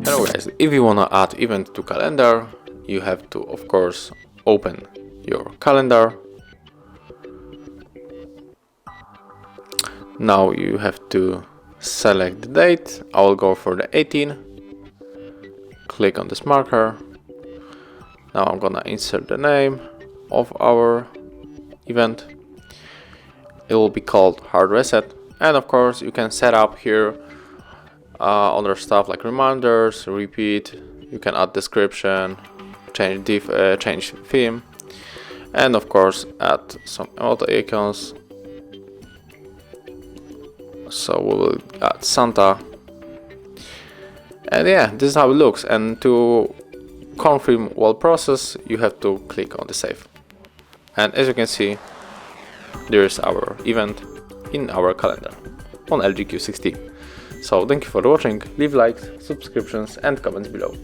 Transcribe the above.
Hello guys, if you wanna add event to calendar, you have to of course open your calendar. Now you have to select the date. I will go for the 18. Click on this marker. Now I'm gonna insert the name of our event. It will be called Hard Reset, and of course you can set up here other stuff like reminders, repeat. You can add description, change theme, and of course add some auto icons. So we will add Santa, and yeah, this is how it looks. And to confirm all process, you have to click on the save. And as you can see, there is our event in our calendar on LG Q60. So thank you for watching, leave likes, subscriptions and comments below.